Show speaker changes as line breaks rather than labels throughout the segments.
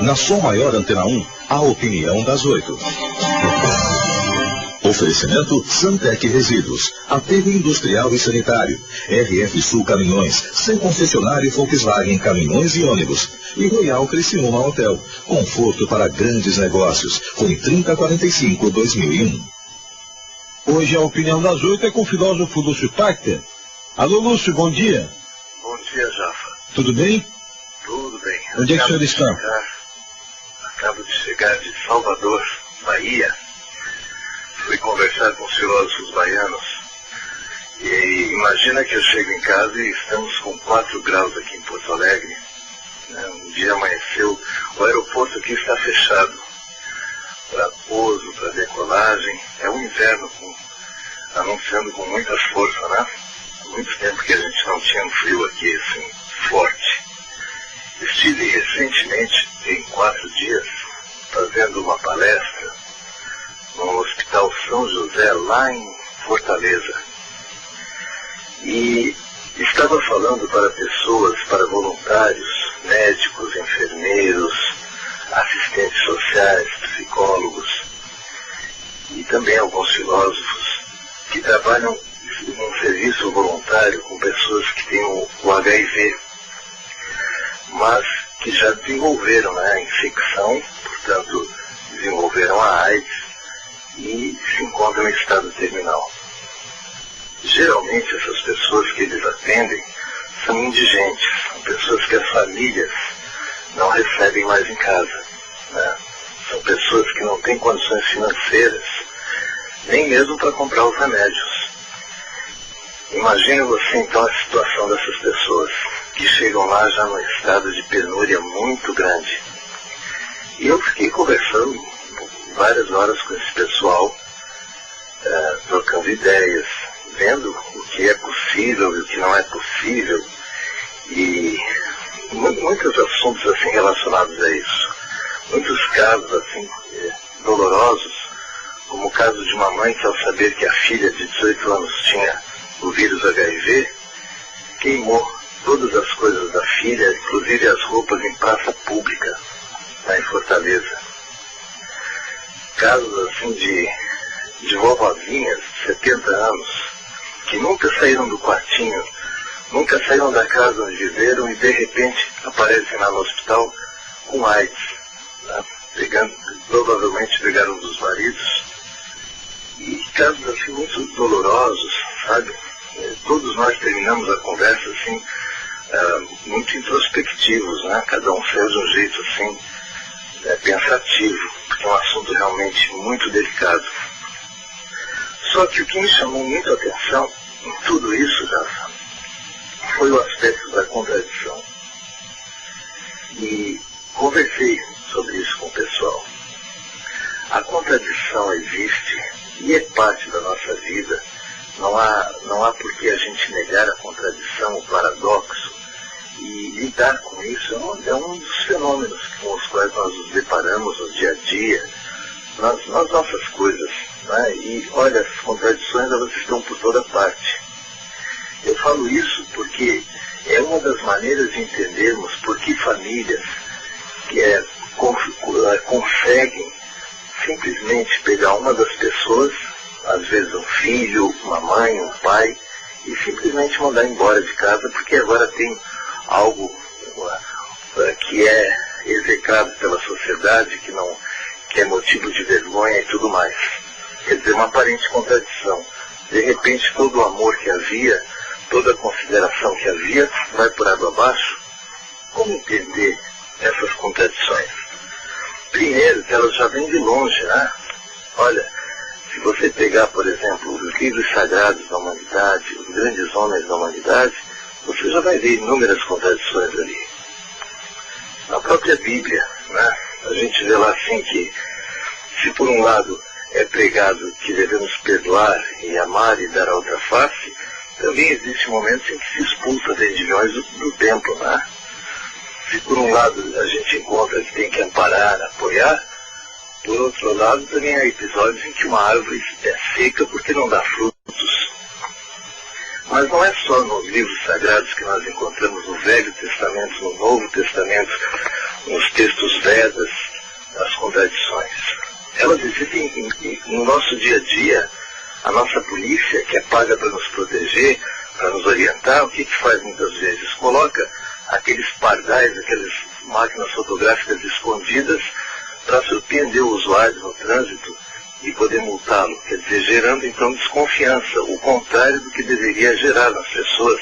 Na Som Maior Antena 1, a opinião das 8. Oferecimento Santec Resíduos, Aterro Industrial e Sanitário, RF Sul Caminhões, sem concessionário Volkswagen Caminhões e Ônibus, e Royal Criciúma Hotel, conforto para grandes negócios, Fone 3045-2001.
Hoje a opinião das 8 é com o filósofo Lúcio Tacter. Alô Lúcio, bom dia.
Bom dia, Jafa.
Tudo bem?
Tudo bem.
Onde é que o senhor está?
Acabo de chegar de Salvador, Bahia. Fui conversar com os filósofos baianos. E imagina que eu chego em casa e estamos com 4 graus aqui em Porto Alegre. Um dia amanheceu, o aeroporto aqui está fechado para pouso, para decolagem. É um inverno anunciando com muita força, né? Há muito tempo que a gente não tinha um frio aqui assim forte. Estive recentemente, em 4 dias, fazendo uma palestra no Hospital São José, lá em Fortaleza. E estava falando para pessoas, para voluntários, médicos, enfermeiros, assistentes sociais, psicólogos e também alguns filósofos que trabalham num serviço voluntário com pessoas que têm o HIV, mas que já desenvolveram a infecção, portanto, desenvolveram a AIDS e se encontram em estado terminal. Geralmente essas pessoas que eles atendem são indigentes, são pessoas que as famílias não recebem mais em casa, né? São pessoas que não têm condições financeiras, nem mesmo para comprar os remédios. Imagine você então a situação dessas pessoas que chegam lá já num estado de penúria muito grande. E eu fiquei conversando várias horas com esse pessoal, trocando ideias, vendo o que é possível e o que não é possível, e muitos assuntos assim relacionados a isso. Muitos casos assim dolorosos, como o caso de uma mãe que, ao saber que a filha de 18 anos tinha o vírus HIV, queimou todas as coisas da filha, inclusive as roupas, em praça pública, lá em Fortaleza. Casos assim de vovozinhas de 70 anos, que nunca saíram do quartinho, nunca saíram da casa onde viveram e de repente aparecem lá no hospital com AIDS, né? Provavelmente pegaram dos maridos. E casos assim muito dolorosos, sabe? Todos nós terminamos a conversa assim, muito introspectivos, né? Cada um saiu de um jeito assim, pensativo, porque é um assunto realmente muito delicado. Só que o que me chamou muito a atenção em tudo isso, já foi o aspecto da contradição. E conversei sobre isso com o pessoal. A contradição existe e é parte da nossa vida. Não há por que a gente negar a contradição, o paradoxo, e lidar com isso é um dos fenômenos com os quais nós nos deparamos no dia a dia, nas nossas coisas, né? E olha, as contradições elas estão por toda parte. Eu falo isso porque é uma das maneiras de entendermos por que famílias conseguem simplesmente pegar uma das pessoas, às vezes um filho, uma mãe, um pai, e simplesmente mandar embora de casa porque agora tem algo que é execrado pela sociedade, que é motivo de vergonha e tudo mais. Quer dizer, uma aparente contradição. De repente todo o amor que havia, toda a consideração que havia, vai por água abaixo. Como entender essas contradições? Primeiro, que elas já vêm de longe, né? Olha, se você pegar, por exemplo, os livros sagrados da humanidade, os grandes homens da humanidade, você já vai ver inúmeras contradições ali. Na própria Bíblia, né? A gente vê lá assim que, se por um lado é pregado que devemos perdoar e amar e dar a outra face, também existem momentos em que se expulsa religiões do templo, né? Se por um lado a gente encontra que tem que amparar, apoiar, por outro lado também há episódios em que uma árvore é seca porque não dá frutos. Mas não é só nos livros sagrados que nós encontramos no Velho Testamento, no Novo Testamento, nos textos Vedas, as contradições. Elas existem no nosso dia a dia. A nossa polícia, que é paga para nos proteger, para nos orientar, o que faz muitas vezes? Coloca aqueles pardais, aquelas máquinas fotográficas escondidas para surpreender o usuário no trânsito e poder multá-lo. Quer dizer, gerando então desconfiança, o contrário do que deveria gerar nas pessoas.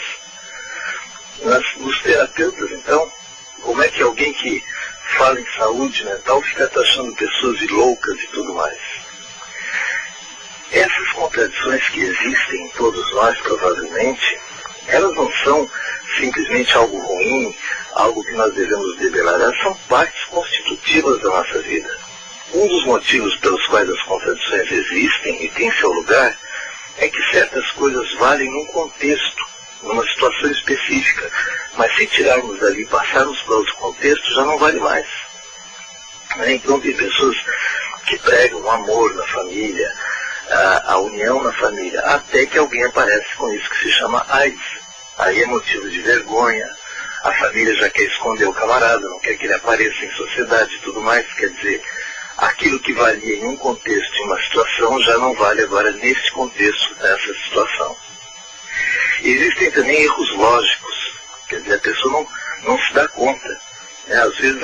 Nos terapeutas, então, como é que alguém que fala em saúde mental fica taxando pessoas de loucas e tudo mais? Essas contradições que existem em todos nós, provavelmente, elas não são simplesmente algo ruim, algo que nós devemos debelar, elas são partes constitutivas da nossa vida. Um dos motivos pelos quais as contradições existem e têm seu lugar é que certas coisas valem num contexto, numa situação específica, mas se tirarmos dali e passarmos para outro contexto, já não vale mais. Então tem pessoas que pregam o amor na família, a união na família, até que alguém aparece com isso que se chama AIDS. Aí é motivo de vergonha, a família já quer esconder o camarada, não quer que ele apareça em sociedade e tudo mais. Quer dizer, aquilo que valia em um contexto, em uma situação, já não vale agora nesse contexto, nessa situação. Existem também erros lógicos, quer dizer, a pessoa não se dá conta. Às vezes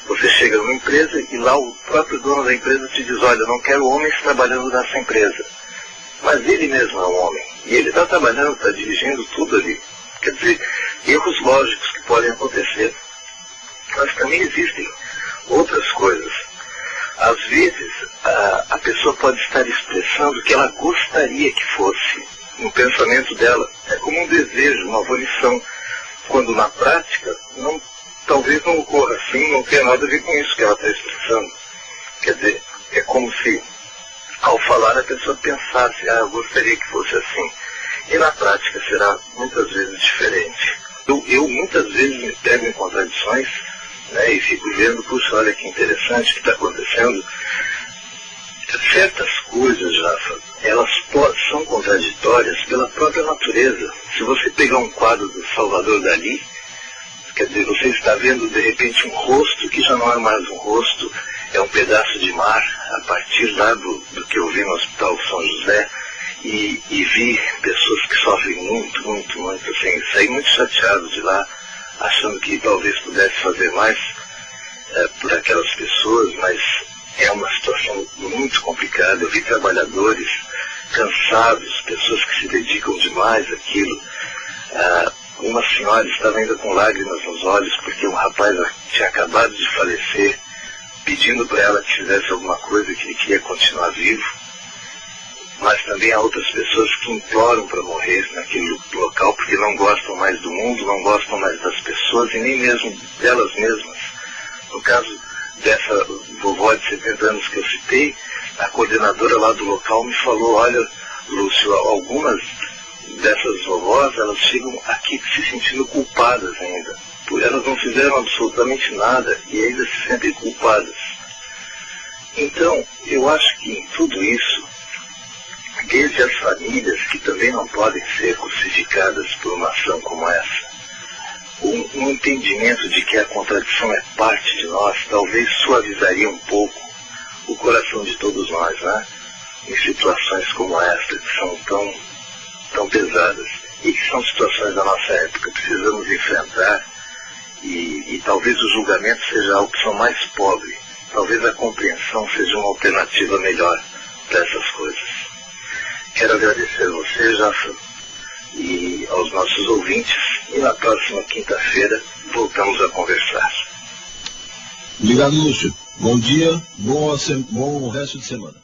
você chega numa empresa e lá o próprio dono da empresa te diz, olha, eu não quero homens trabalhando nessa empresa. Mas ele mesmo é um homem. E ele está trabalhando, está dirigindo tudo ali. Quer dizer, erros lógicos que podem acontecer. Mas também existem outras coisas. Às vezes, a pessoa pode estar expressando o que ela gostaria que fosse no pensamento dela. É como um desejo, uma volição. Quando na prática, talvez não ocorra assim, não tenha nada a ver com isso que ela está expressando. Quer dizer, é como se, ao falar, a pessoa pensasse, eu gostaria que fosse assim. E na prática será muitas vezes diferente. Eu muitas vezes me pego em contradições, né, e fico vendo, puxa, olha que interessante o que está acontecendo. Certas coisas, Jafa, elas são contraditórias pela própria natureza. Se você pegar um quadro do Salvador Dalí, quer dizer, você está vendo de repente um rosto que já não é mais um rosto, é um pedaço de mar, a partir lá do que eu vi no Hospital São José, e vi pessoas que sofrem muito, muito, muito, assim, saí muito chateado de lá, achando que talvez pudesse fazer mais por aquelas pessoas, mas é uma situação muito complicada. Eu vi trabalhadores cansados, pessoas que se dedicam demais àquilo. Uma senhora estava ainda com lágrimas nos olhos porque um rapaz tinha acabado de falecer, pedindo para ela que fizesse alguma coisa, que ele queria continuar vivo. Mas também há outras pessoas que imploram para morrer naquele local porque não gostam mais do mundo, não gostam mais das pessoas e nem mesmo delas mesmas. No caso dessa vovó de 70 anos que eu citei, a coordenadora lá do local me falou, olha, Lúcio, algumas dessas vovós, elas chegam aqui se sentindo culpadas ainda. Elas não fizeram absolutamente nada e ainda se sentem culpadas. Então, eu acho que em tudo isso, desde as famílias, que também não podem ser crucificadas por uma ação como essa, um entendimento de que a contradição é parte de nós, talvez suavizaria um pouco o coração de todos nós, né? Em situações como esta, que são tão pesadas, e que são situações da nossa época, precisamos enfrentar, e talvez o julgamento seja a opção mais pobre, talvez a compreensão seja uma alternativa melhor para essas coisas. Quero agradecer a você, Jafa, e aos nossos ouvintes, e na próxima quinta-feira voltamos a conversar.
Obrigado, Lúcio. Bom dia, bom resto de semana.